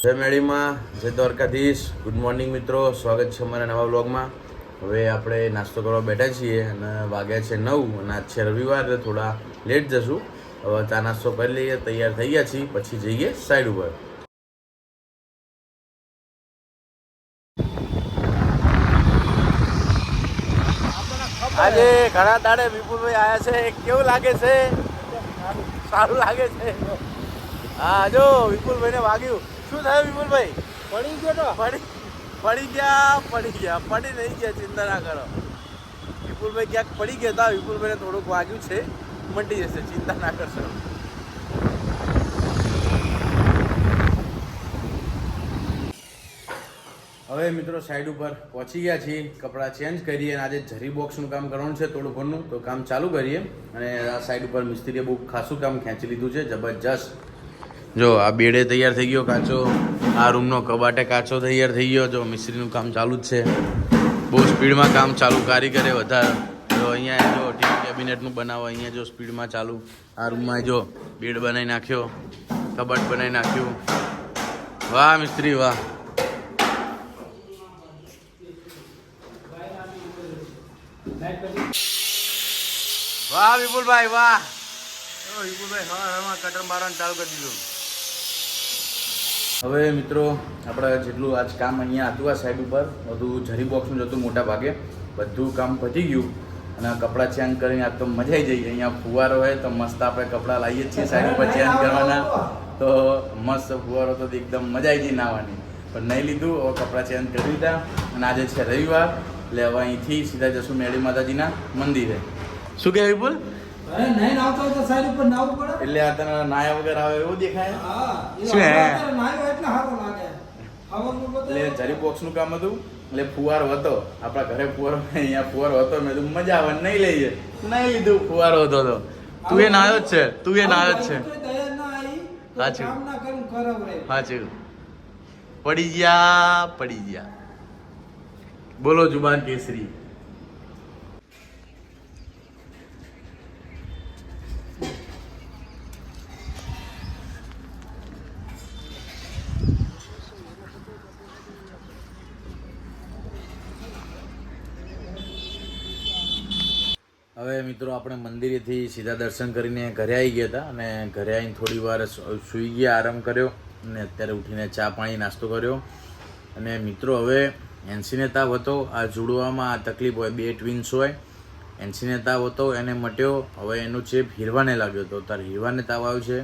જય મેળીમાં, જય Dwarkadhish. Good morning મિત્રો, સ્વાગત છે અમારા નવા વ્લોગમાં. હવે આપણે નાસ્તો કરવા બેઠા છીએ અને વાગ્યા છે 9 અને આજ છે રવિવાર, થોડા લેટ જશું. હવે ચા નાસ્તો કરી લઈએ, તૈયાર થઈ ગયા છીએ, પછી જઈએ સાઈડ ઉપર. આજે ઘણા દાડે વિપુલભાઈ આવ્યા છે, કેવું લાગે છે? સારું લાગે છે. હા જો વિપુલભાઈને વાગ્યું. શું થયું વિપુલભાઈ? પડી ગયો પડી ગયા પડી નહીં ગયા, ચિંતા ના કરો. વિપુલભાઈ ક્યાંક પડી ગયા હતા, વિપુલભાઈને થોડુંક વાગ્યું છે, મટી જશે, ચિંતા ના કરશો. હવે મિત્રો સાઈડ ઉપર પહોંચી ગયા છીએ, કપડાં ચેન્જ કરીએ અને આજે જરી બોક્સનું કામ કરવાનું છે થોડું ઘણું, તો કામ ચાલુ કરીએ. અને આ સાઈડ ઉપર મિસ્ત્રીએ બહુ ખાસું કામ ખેંચી લીધું છે, જબરજસ્ત. જો આ બેડે તૈયાર થઈ ગયો કાચો, આ રૂમનો કબાટે કાચો તૈયાર થઈ ગયો. જો મિસ્ત્રીનું કામ ચાલુ જ છે, બહુ સ્પીડમાં કામ ચાલુ, કારીગરે વધારે. જો અહીંયા જો ટીવી કેબિનેટનું બનાવો, અહીંયા જો સ્પીડમાં ચાલુ. આ રૂમમાં જો બેડ બનાવી નાખ્યો, કબાટ બનાવી નાખ્યું. વાહ મિસ્ત્રી વાહ. વાહ વિપુલભાઈ વાહ. વિપુલભાઈ હા કટર મારવાનું ચાલુ કરી દીધું. હવે મિત્રો આપણે જેટલું આજ કામ અહીંયા હતું આ સાઈડ ઉપર બધું જરી બોક્સનું જતું મોટા ભાગે બધું કામ પતી ગયું અને કપડાં ચેન્જ કરીને આજ તો મજા આવી જઈએ. અહીંયા ફુવારો હોય તો મસ્ત આપણે કપડાં લાવીએ છીએ સાઈડ ઉપર ચેન્જ કરવાના, તો મસ્ત ફુવારો તો એકદમ મજા આવી જઈ નાવાની. પણ નહીં લીધું, હવે કપડાં ચેન્જ કરી દીધા અને આજે છે રવિવાર, એટલે હવે અહીંથી સીધા જશું મેળી માતાજીના મંદિરે. શું કહે વિપુલ? એટલે આ તને નાયા વગર આવે એવું દેખાય? શું હે? એટલે જરી બોક્સનું કામ હતું, એટલે ફુવારો હતો આપણા ઘરે, ફુવારો અહીંયા ફુવારો હતો. મેં કીધું મજા આવે નહીં લઈએ, નહીં લીધું. ફુવારો હતો તો તું એ નાયો જ છે, તું એ નાયો જ છે. સાચું સાચું. પડી ગયા. બોલો જુબાન કેસરી. હવે મિત્રો આપણે મંદિરેથી સીધા દર્શન કરીને ઘરે આવી ગયા હતા અને ઘરે આવીને થોડી વાર સૂઈ ગયા, આરામ કર્યો અને અત્યારે ઉઠીને ચા પાણી નાસ્તો કર્યો. અને મિત્રો હવે એનસીને તાવ હતો, આ જોડવામાં આ તકલીફ હોય, 2 ટ્વિન્સ હોય. એનસીને તાવ હતો, એને મટ્યો. હવે એનું ચેપ હીરવાને લાગ્યો હતો, તારે હીરવાને તાવ આવ્યો છે.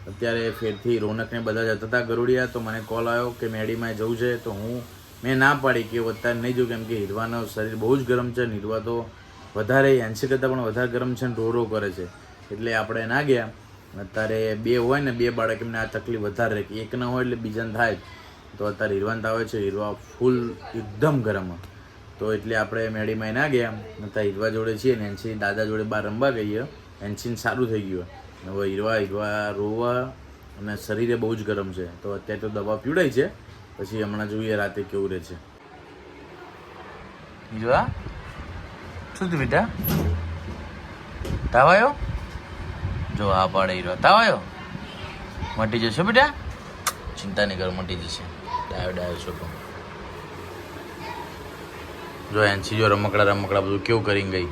અત્યારે ફેરથી રોનકને બધા જતા હતા ગરોડિયા, તો મને કોલ આવ્યો કે મેડીમાં જવું છે. તો મેં ના પાડી કે અત્યારે નહીં જવું, કેમ કે હીરવાનો શરીર બહુ જ ગરમ છે. હીરવા તો વધારે એનસી કરતાં પણ વધારે ગરમ છે ને રો કરે છે, એટલે આપણે ના ગયા. અત્યારે 2 હોય ને 2 બાળક, એમને આ તકલીફ વધારે રહે, એક ના હોય એટલે બીજાને થાય. તો અત્યારે હીરવાન આવે છે, હીરવા ફૂલ એકદમ ગરમ, તો એટલે આપણે મેડીમાં ના ગયા. અત્યારે હીરવા જોડે છીએ ને એનસી દાદા જોડે બહાર રમવા ગઈએ. એનસીને સારું થઈ ગયું. હવે હીરવા રોવા અને શરીરે બહુ જ ગરમ છે, તો અત્યારે તો દવા પીવડાઈ છે, પછી હમણાં જોઈએ રાતે કેવું રહે છે. હીરવા શું થયું બેટા? તાવ આવ્યો? જો આ પાડે હીરો, તાવ આવ્યો? મટી જશે બેટા, ચિંતા નહીં કરો, મટી જશે. ડાયો છોકરો. જો એનસી જો રમકડા બધું કેવું કરીને ગઈ.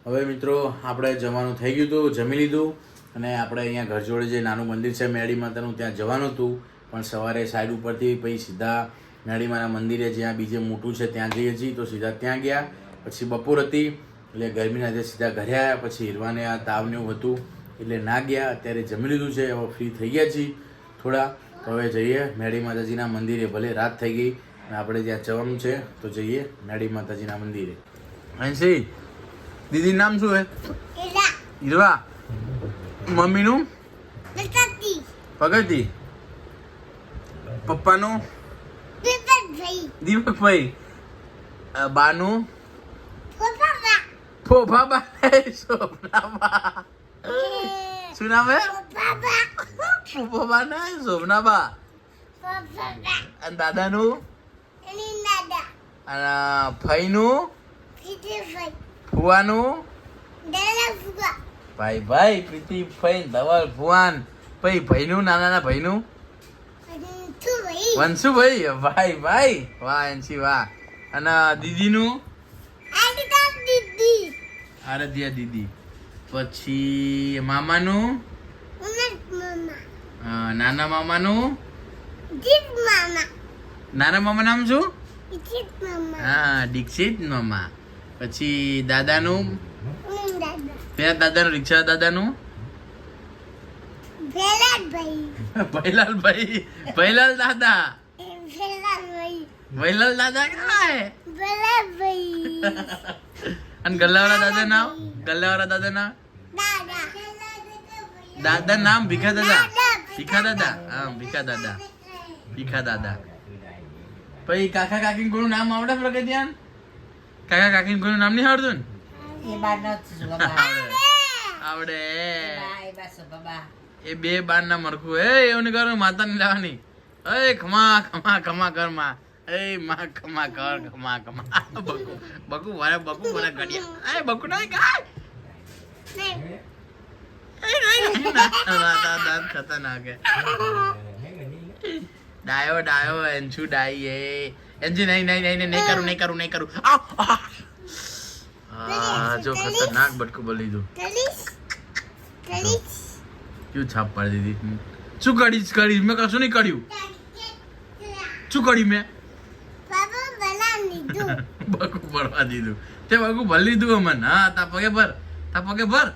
હવે મિત્રો આપણે જવાનું થઈ ગયું હતું, જમી લીધું અને આપણે અહીંયા ઘર જોડે જે નાનું મંદિર છે મેળી માતાનું, ત્યાં જવાનું હતું. પણ સવારે સાઈડ ઉપરથી પછી સીધા મેળીમાના મંદિરે જ્યાં બીજે મોટું છે ત્યાં જઈએ છીએ, તો સીધા ત્યાં ગયા. પછી બપોર હતી એટલે ગરમીના જે સીધા ઘરે આવ્યા. પછી હીરવાને આ તાવને એવું હતું એટલે ના ગયા. અત્યારે જમી લીધું છે, હવે ફ્રી થઈ ગયા છીએ થોડા, તો હવે જઈએ મેળી માતાજીના મંદિરે. ભલે રાત થઈ ગઈ અને આપણે જ્યાં જવાનું છે તો જઈએ મેળી માતાજીના મંદિરે. હંસી દીદીનું નામ શું હે? હીરવા. મમ્મીનું? પગતી. પપ્પાનું? દીપકભાઈ. બાનું? ફોફાબા. શોભનાબા. શું નામ હે? ફોફાબા ના શોભનાબા. અને દાદાનું? અને ફઈનું? ફુવાનું? ભાઈ પ્રીતિ ફઈ ધવલ ફુવાન પછી ભાઈનું નાના ભાઈનું વંશુભાઈ ભાઈ ભાઈ વાહ એનસી વાહ અને દીદીનું આરાધ્યા દીદી પછી મામાનું નાના મામાનું નાના મામા નામ શું હા દીક્ષિત મામા પછી દાદાનું પેલા દાદાનું રિક્ષા દાદાનું ભૈલાલભાઈ ભૈલાલ દાદા ભૈલાલ દાદા ક્યાં હે અને ગલ્લાવાળા દાદા નામ ગલ્લાવાળા દાદા નામ દાદા નામ ભીખા દાદા ભીખા દાદા હા ભીખા દાદા પછી કાકા કાકી કોનું નામ આવડે પ્રગતિયાન કાકા કાકી કોનું નામ નહીં આવડતું ને આવડે એ બે બાર ના મરખું એ એવું નહીં કરવાનું માતા ની લાવવાની એ ખમા ખમા ખમા કર માં એ માં ખમા કર ખમા ખમા બકુ વારે બકુ વારે ગડિયા એ બકુ નહીં કાય દાંત ખતરનાક હે ડાયો ડાયો એન્ચુ ડાઈ એ એન્જી નહીં કરું આ જો ખતરનાક બટકું બોલી દઉં ક્યું છાપ પાડી દીધી શું કરી મેં કશું નહીં કર્યું શું કર્યું મેં બકુ ભરવા દીધું તે બકુ ભર લીધું અમન હા તા પગે ભર તા પગે ભર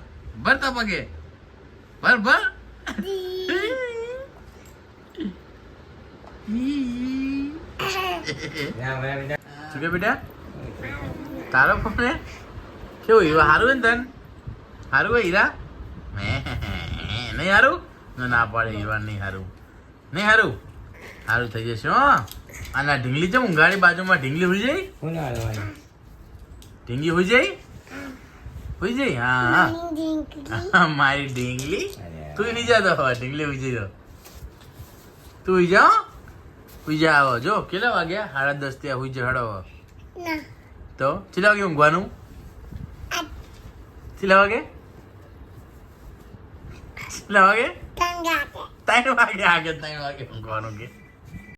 શું કે બેટા તારો ફોન કેવું હીરો હારું ને તન હારું હોય હીરા નહીં હારું ના પાડે હીરા નહીં હારું હારું થઈ જશે હો અને ઢીંગલી છે ઊંઘાડી બાજુમાં ઢીંગલી હોઈ જાય ઢીંગલી હોઈ જાય હા મારી ઢીંગલી તું નહીં જાતો હવે ઢીંગલી હોઈ જાય તું હોઈ જા આવો જો કેટલા વાગ્યા 10:30 ત્યાં હોઈ જાય હડો તો કેટલા વાગે ઊંઘવાનું કેટલા વાગે 3 વાગે ઊંઘવાનું કે